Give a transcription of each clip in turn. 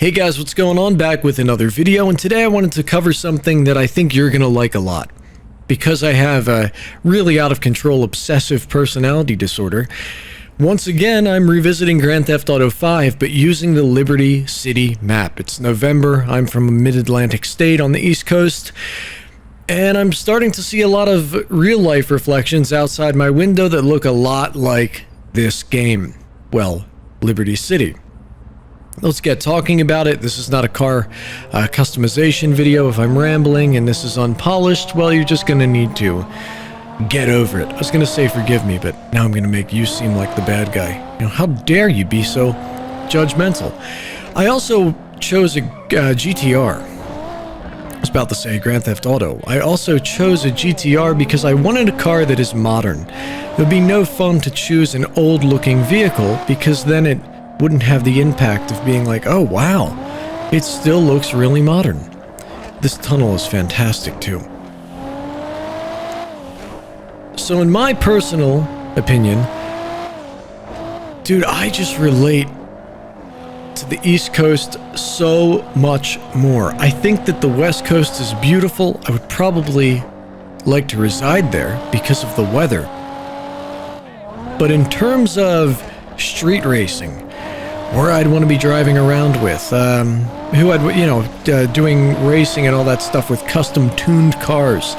Hey guys, what's going on? Back with another video, and today I wanted to cover something that I think you're gonna like a lot. Because I have a really out of control obsessive personality disorder, once again I'm revisiting Grand Theft Auto 5, but using the Liberty City map. It's November, I'm from a mid-Atlantic state on the East Coast, and I'm starting to see a lot of real-life reflections outside my window that look a lot like this game. Well, Liberty City. Let's get talking about it. This is not a car customization video. If I'm rambling and this is unpolished, well, you're just gonna need to get over it. I was gonna say forgive me, but now I'm gonna make you seem like the bad guy. You know, how dare you be so judgmental? I also chose a GTR. I was about to say Grand Theft Auto. I also chose a GTR because I wanted a car that is modern. It would be no fun to choose an old-looking vehicle because then it wouldn't have the impact of being like, oh wow, it still looks really modern. This tunnel is fantastic too. So in my personal opinion, dude, I just relate to the East Coast so much more. I think that the West Coast is beautiful. I would probably like to reside there because of the weather. But in terms of street racing, where I'd want to be driving around with, who I'd, doing racing and all that stuff with custom-tuned cars,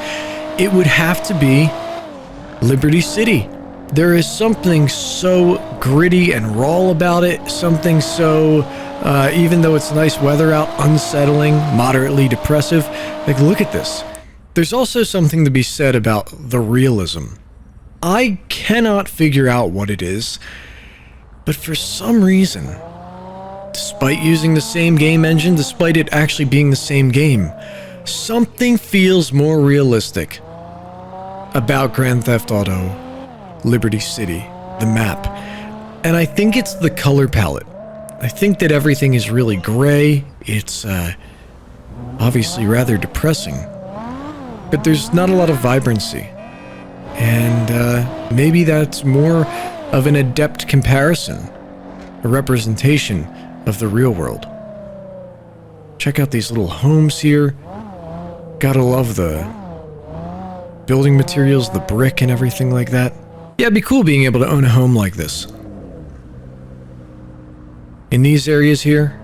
it would have to be Liberty City. There is something so gritty and raw about it, something so, even though it's nice weather out, unsettling, moderately depressive. Like, look at this. There's also something to be said about the realism. I cannot figure out what it is, but for some reason, despite using the same game engine, despite it actually being the same game, something feels more realistic about Grand Theft Auto Liberty City, the map. And I think it's the color palette. I think that everything is really gray. It's obviously rather depressing, but there's not a lot of vibrancy. And maybe that's more of an adept comparison, a representation of the real world. Check out these little homes here. Gotta love the building materials, the brick and everything like that. Yeah, it'd be cool being able to own a home like this. In these areas here,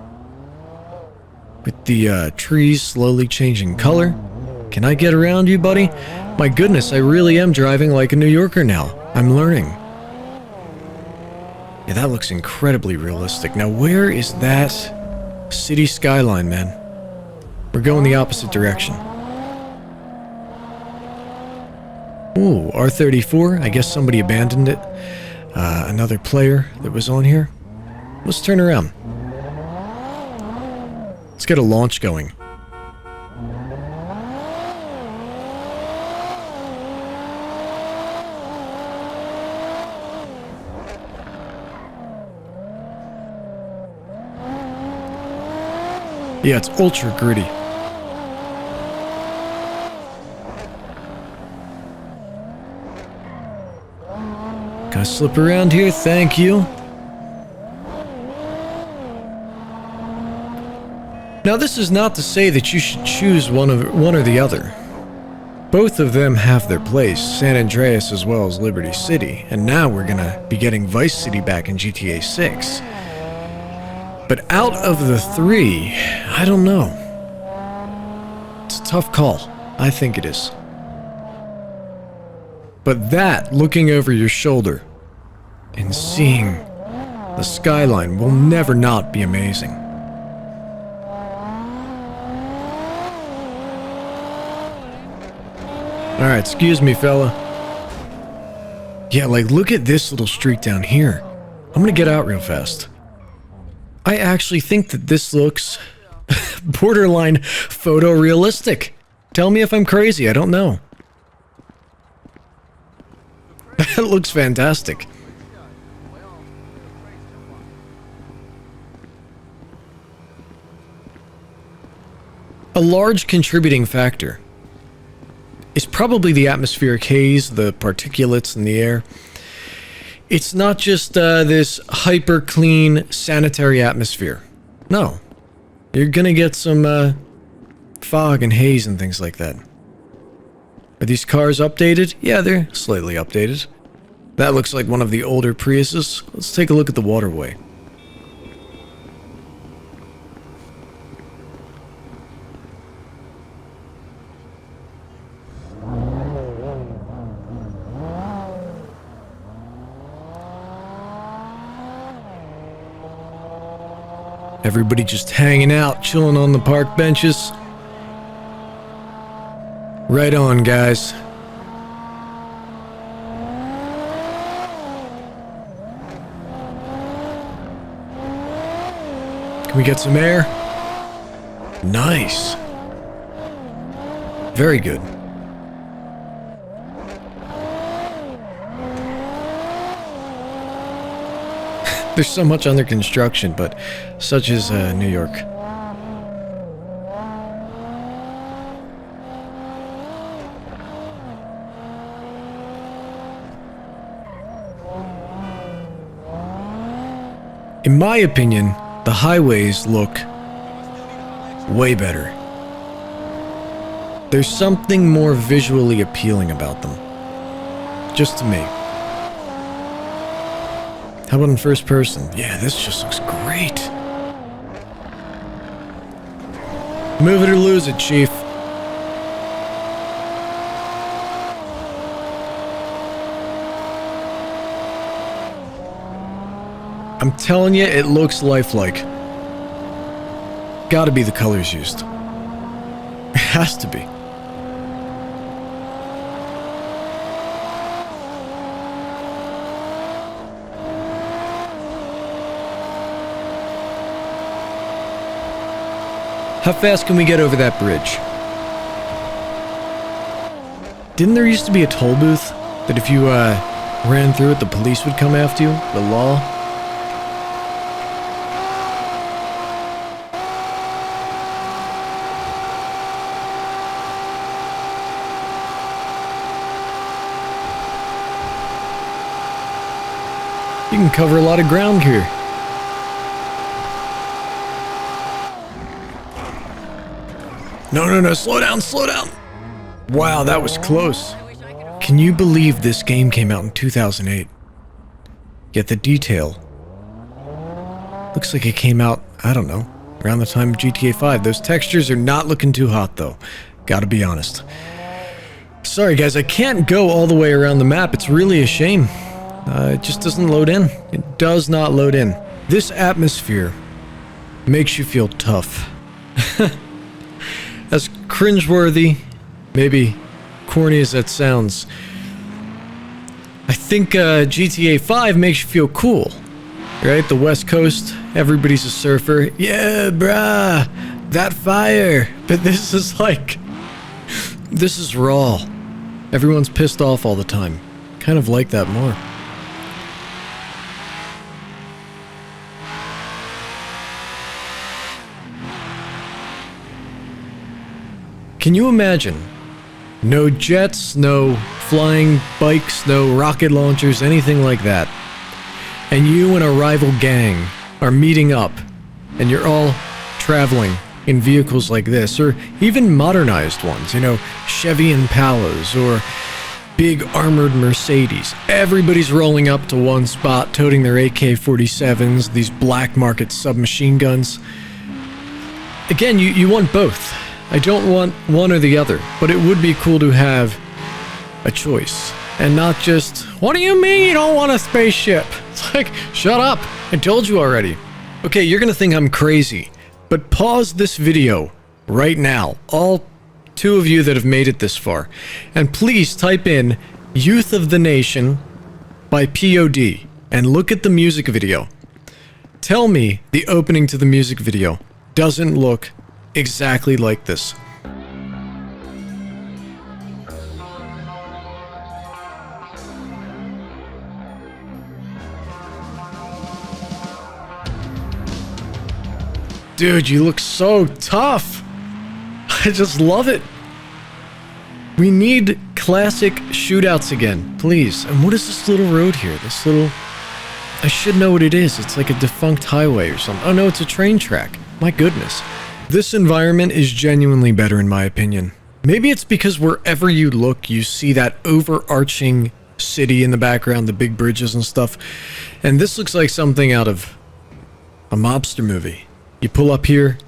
with the trees slowly changing color. Can I get around you, buddy? My goodness, I really am driving like a New Yorker now. I'm learning. Yeah, that looks incredibly realistic. Now, where is that city skyline, man? We're going the opposite direction. Ooh, R34. I guess somebody abandoned it. Another player that was on here. Let's turn around. Let's get a launch going. Yeah, it's ultra gritty. Can I slip around here? Thank you. Now, this is not to say that you should choose one or the other. Both of them have their place, San Andreas as well as Liberty City, and now we're gonna be getting Vice City back in GTA 6. But out of the three, I don't know. It's a tough call. I think it is. But that, looking over your shoulder and seeing the skyline, will never not be amazing. Alright, excuse me, fella. Yeah, like, look at this little street down here. I'm gonna get out real fast. I actually think that this looks borderline photorealistic. Tell me if I'm crazy, I don't know. That looks fantastic. A large contributing factor is probably the atmospheric haze, the particulates in the air. It's not just this hyper clean sanitary atmosphere. No, You're gonna get some, fog and haze and things like that. Are these cars updated? Yeah, they're slightly updated. That looks like one of the older Priuses. Let's take a look at the waterway. Everybody just hanging out, chilling on the park benches. Right on, guys. Can we get some air? Nice. Very good. There's so much under construction, but such is New York. In my opinion, the highways look way better. There's something more visually appealing about them. Just to me. How about in first person? Yeah, this just looks great. Move it or lose it, Chief. I'm telling you, it looks lifelike. Gotta be the colors used. It has to be. How fast can we get over that bridge? Didn't there used to be a toll booth that if you ran through it, the police would come after you? The law? You can cover a lot of ground here. No, slow down, slow down. Wow, that was close. Can you believe this game came out in 2008? Yet the detail looks like it came out, I don't know, around the time of GTA 5. Those textures are not looking too hot though. Gotta be honest. Sorry guys, I can't go all the way around the map. It's really a shame. It just doesn't load in. It does not load in. This atmosphere makes you feel tough. As cringeworthy, maybe corny as that sounds, I think GTA 5 makes you feel cool, right? The West Coast, everybody's a surfer. Yeah, brah, that fire. But this is like, this is raw. Everyone's pissed off all the time. Kind of like that more. Can you imagine? No jets, no flying bikes, no rocket launchers, anything like that. And you and a rival gang are meeting up, and you're all traveling in vehicles like this, or even modernized ones, you know, Chevy Impalas, or big armored Mercedes. Everybody's rolling up to one spot, toting their AK-47s, these black market submachine guns. Again, you want both. I don't want one or the other, but it would be cool to have a choice. And not just, what do you mean you don't want a spaceship? It's like, shut up, I told you already. Okay, you're gonna think I'm crazy, but pause this video right now, all two of you that have made it this far, and please type in Youth of the Nation by POD and look at the music video. Tell me the opening to the music video doesn't look exactly like this. Dude, you look so tough. I just love it. We need classic shootouts again, please. And what is this little road here? This little... I should know what it is. It's like a defunct highway or something. Oh no, it's a train track. My goodness. This environment is genuinely better in my opinion. Maybe it's because wherever you look, you see that overarching city in the background, the big bridges and stuff. And this looks like something out of a mobster movie. You pull up here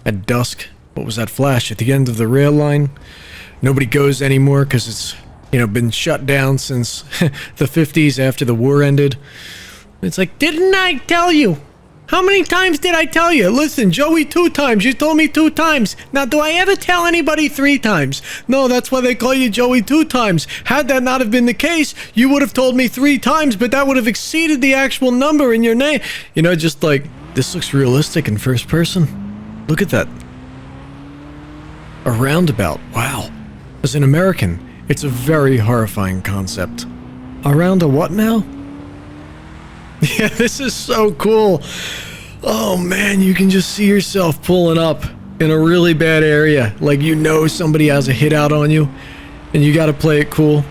at dusk. What was that flash at the end of the rail line? Nobody goes anymore because it's, you know, been shut down since the 50s after the war ended. It's like, didn't I tell you? How many times did I tell you? Listen, Joey 2 times. You told me 2 times. Now, do I ever tell anybody 3 times? No, that's why they call you Joey 2 times. Had that not have been the case, you would have told me 3 times, but that would have exceeded the actual number in your name. You know, just like, this looks realistic in first person. Look at that. A roundabout. Wow. As an American, it's a very horrifying concept. Around a what now? Yeah, this is so cool. Oh man, you can just see yourself pulling up in a really bad area. Like, you know somebody has a hit out on you, and you gotta play it cool.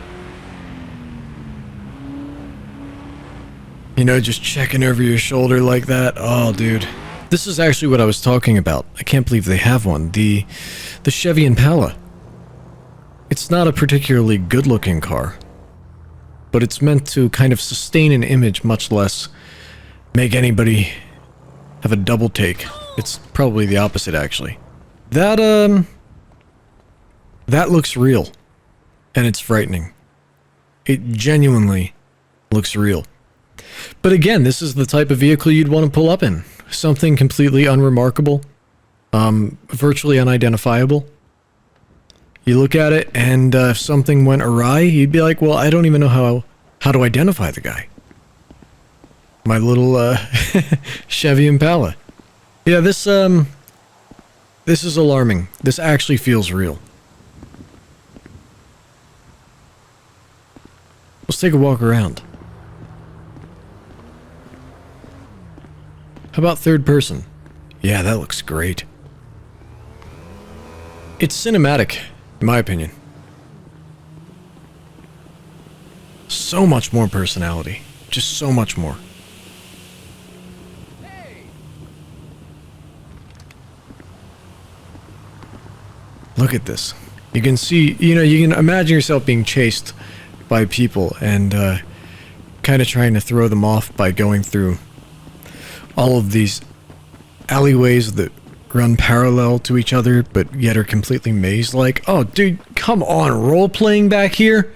You know, just checking over your shoulder like that. Oh, dude. This is actually what I was talking about. I can't believe they have one. The Chevy Impala. It's not a particularly good-looking car, but it's meant to kind of sustain an image, much less make anybody have a double take. It's probably the opposite, actually. That looks real, and it's frightening. It genuinely looks real. But again, this is the type of vehicle you'd want to pull up in. Something completely unremarkable, virtually unidentifiable. You look at it, and if something went awry, you'd be like, well, I don't even know how to identify the guy. My little Chevy Impala. Yeah, this is alarming. This actually feels real. Let's take a walk around. How about third person? Yeah, that looks great. It's cinematic, in my opinion. So much more personality. Just so much more. Look at this. You can see, you know, you can imagine yourself being chased by people and kind of trying to throw them off by going through all of these alleyways that run parallel to each other, but yet are completely maze-like. Oh, dude, come on, role-playing back here?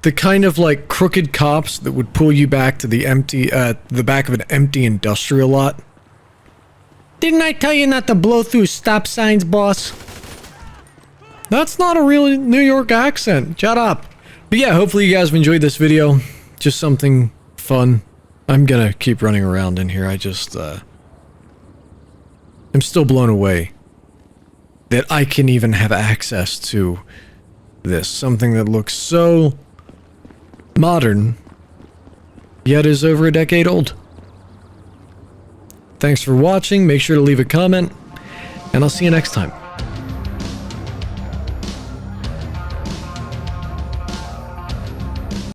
The kind of, like, crooked cops that would pull you back to the back of an empty industrial lot. Didn't I tell you not to blow through stop signs, boss? That's not a real New York accent. Shut up. But yeah, hopefully you guys have enjoyed this video. Just something fun. I'm gonna keep running around in here. I just, I'm still blown away that I can even have access to this. Something that looks so modern, yet is over a decade old. Thanks for watching. Make sure to leave a comment, and I'll see you next time.